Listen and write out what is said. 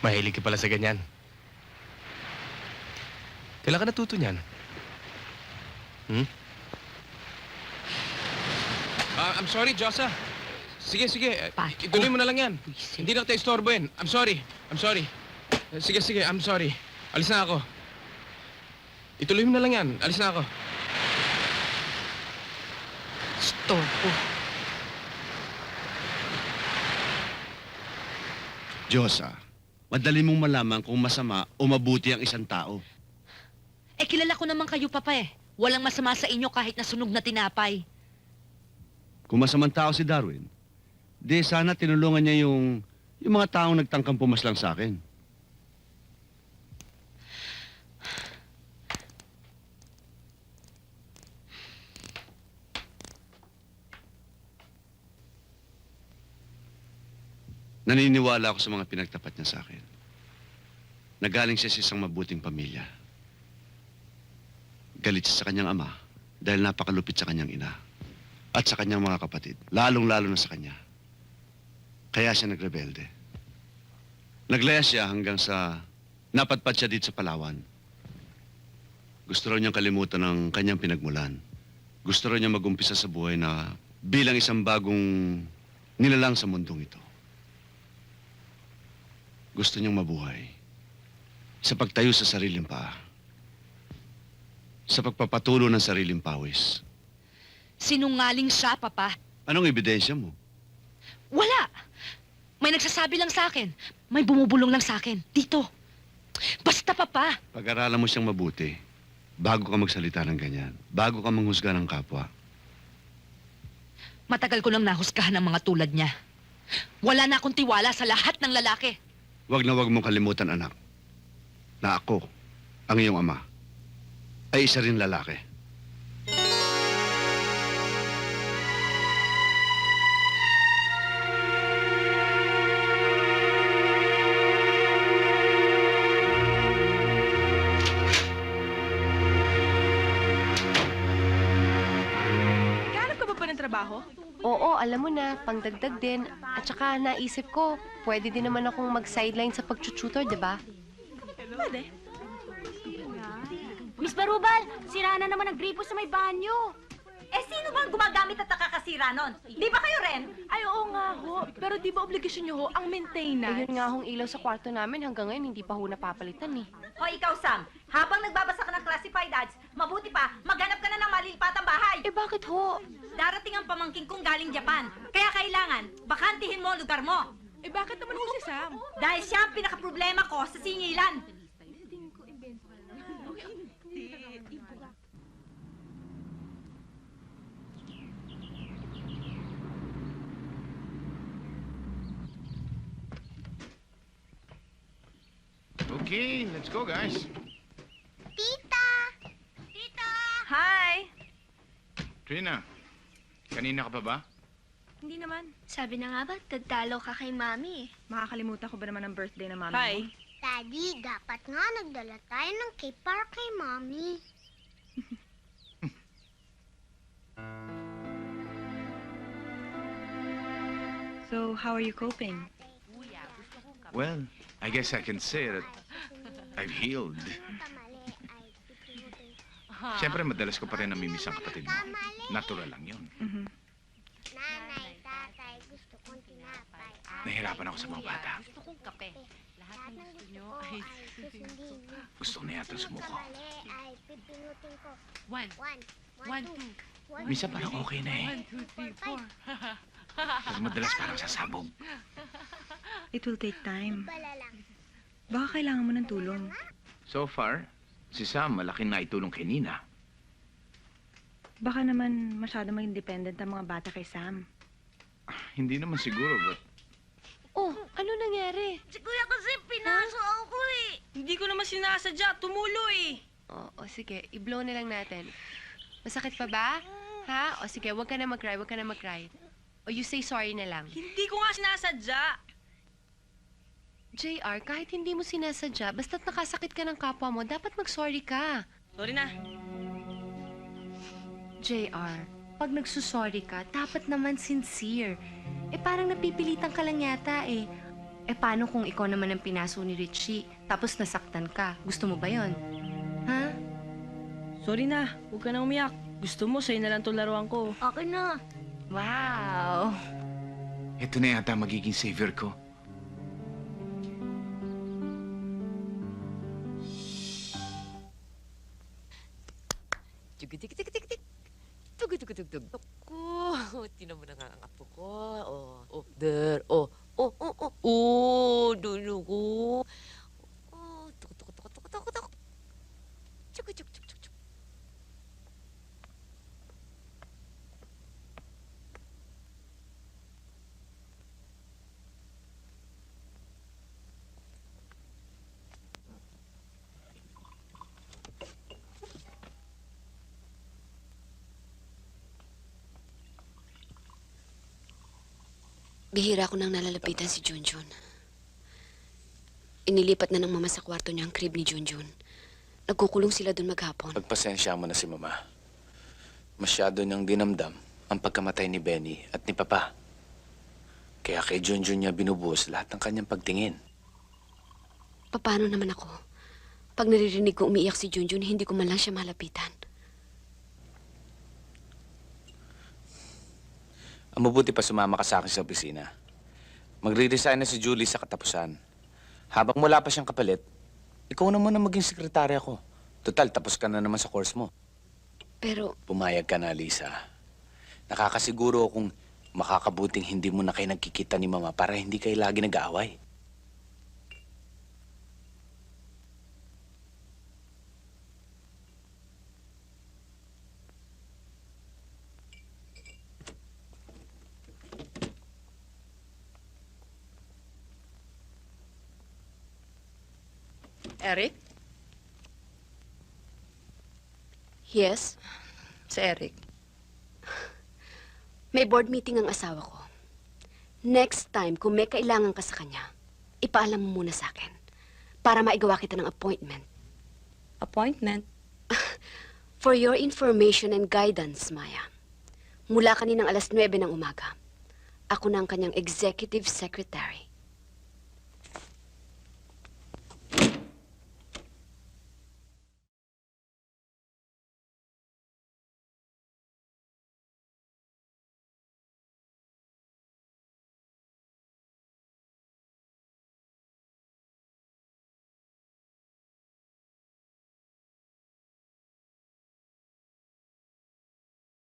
Mahilig ka pala sa ganyan. Kailan ka natuto niyan? I'm sorry, Josa. Sige. Pasko. Ituloy mo na lang yan. Buisit. Hindi na kita istorbohin. I'm sorry. Sige, I'm sorry. Alis na ako. Ituloy mo na lang yan. Alis na ako. Storbo. Diyosa, madali mong malaman kung masama o mabuti ang isang tao. Eh, kilala ko naman kayo, Papa eh. Walang masama sa inyo kahit nasunog na tinapay. Kung masamang tao si Darwin, di sana tinulungan niya yung mga taong nagtangkang pumaslang sa akin. Naniniwala ako sa mga pinagtapat niya sa akin. Nagaling siya sa isang mabuting pamilya. Galit siya sa kanyang ama dahil napakalupit sa kanyang ina. At sa kanyang mga kapatid, lalong-lalo na sa kanya. Kaya siya nagrebelde. Naglaya siya hanggang sa napadpad siya dito sa Palawan. Gusto raw niyang kalimutan ng kanyang pinagmulan. Gusto raw niya mag-umpisa sa buhay na bilang isang bagong nilalang sa mundong ito. Gusto niyang mabuhay sa pagtayo sa sariling paa. Sa pagpapatulo ng sariling pawis. Sinungaling siya, Papa. Anong ebidensya mo? Wala! May nagsasabi lang sa akin. May bumubulong lang sa akin. Dito. Basta, Papa. Pag-aralan mo siyang mabuti bago ka magsalita ng ganyan. Bago ka manghusga ng kapwa. Matagal ko nang nahusgahan ng mga tulad niya. Wala na akong tiwala sa lahat ng lalaki. Huwag na huwag mong kalimutan, anak, na ako, ang iyong ama, ay isa rin lalaki. Naghanap ka ba ng trabaho? Oo, alam mo na, pangdagdag din. At saka naisip ko, pwede din naman akong mag-sideline sa pag-tutor, di ba? Pwede. Miss Barubal, sira na naman ang gripo sa may banyo. Eh, sino bang gumagamit at nakakasira nun? Di ba kayo rin? Ay, oo nga ho. Pero di ba obligasyon niyo ho ang maintenance? Ayun nga hong ilaw sa kwarto namin hanggang ngayon hindi pa ho napapalitan eh. O ikaw, Sam, habang nagbabasa ka ng classified ads, mabuti pa, maghanap ka na ng malilipatang bahay. Eh bakit ho? Darating ang pamangking kong galing Japan. Kaya kailangan, bakantihin mo ang lugar mo. Eh bakit naman ho si Sam? Dahil siya ang pinakaproblema ko sa singilan. Okay, let's go, guys. Hi! Trina, kanina ka pa ba? Hindi naman. Sabi na nga ba, tagtalo ka kay Mami. Makakalimutan ko ba naman ang birthday ng mami Hi. mo? Daddy, dapat nga nagdala tayo ng cake para kay Mommy. So, how are you coping? Well, I guess I can say that I've healed. Mali ay pipinutin ko. Siyempre, madalas ko pa rin namimiss ang kapatid mo. Natural lang yun. Nanay, tatay, gusto kong tinapay. Nahihirapan ako sa mga bata. Gusto kong kape. Lahat ng gusto nyo ko ay... susundin. Gusto ko na yata sumuko. Mali ay pipinutin ko. One, One, two, Minsan parang okay na eh. 1, 2, 3, 4. Pero madalas parang sasabog. It will take time. Bala lang. Baka kailangan mo ng tulong. So far, si Sam malaki na itulong kay Nina. Baka naman masyado maging dependent ang mga bata kay Sam. Hindi naman siguro, but Oh, ano nangyari? Si Kuya kasi pinaso ako eh. Hindi ko naman sinasadya. Tumulo eh. O sige, i-blow na lang natin. Masakit pa ba? Ha? O sige, huwag ka na mag-cry, huwag ka na mag-cry. O you say sorry na lang. Hindi ko nga sinasadya. JR, kahit hindi mo sinasadya, basta't nakasakit ka ng kapwa mo, dapat mag-sorry ka. Sorry na. JR, pag nagsusorry ka, dapat naman sincere. Eh parang napipilitan ka lang yata eh. Eh, paano kung ikaw naman ang pinaso ni Richie, tapos nasaktan ka? Gusto mo ba yon? Ha? Sorry na, huwag ka na umiyak. Gusto mo, sa'yo na lang itong laruan ko. Okay na. Wow! Ito na yata magiging savior ko. Tug-tug-tug-tug-tug. Tug-tug-tug-tug. Ako, tinan mo na nga ang apo ko. There. Dulo ko. Tuk-tuk-tuk-tuk-tuk-tuk. Tsuk-tsuk-tsuk-tsuk. Bihira ko nang nalalapitan si Junjun. Inilipat na ng mama sa kwarto niya ang crib ni Junjun. Nagkukulong sila doon maghapon. Pagpasensya mo na si Mama. Masyado niyang dinamdam ang pagkamatay ni Benny at ni Papa. Kaya kay Junjun niya binubuhos lahat ng kanyang pagtingin. Paano naman ako? Pag naririnig ko umiiyak si Junjun, hindi ko man lang siya malapitan. Ang mabuti pa sumama ka sa akin sa opisina. Magre-resign na si Julie sa katapusan. Habang wala pa siyang kapalit, ikaw naman ang maging sekretarya ko. Total, tapos ka na naman sa course mo. Pero Pumayag ka na, Lisa. Nakakasiguro akong makakabuting hindi mo na kayo nagkikita ni Mama para hindi kayo lagi nag-aaway. Eric? Yes? Si Eric. May board meeting ang asawa ko. Next time, kung may kailangan ka sa kanya, ipaalam mo muna sa akin para maigawa kita ng appointment. Appointment? For your information and guidance, Maya, mula kaninang 9:00 ng umaga, ako na ang kanyang executive secretary.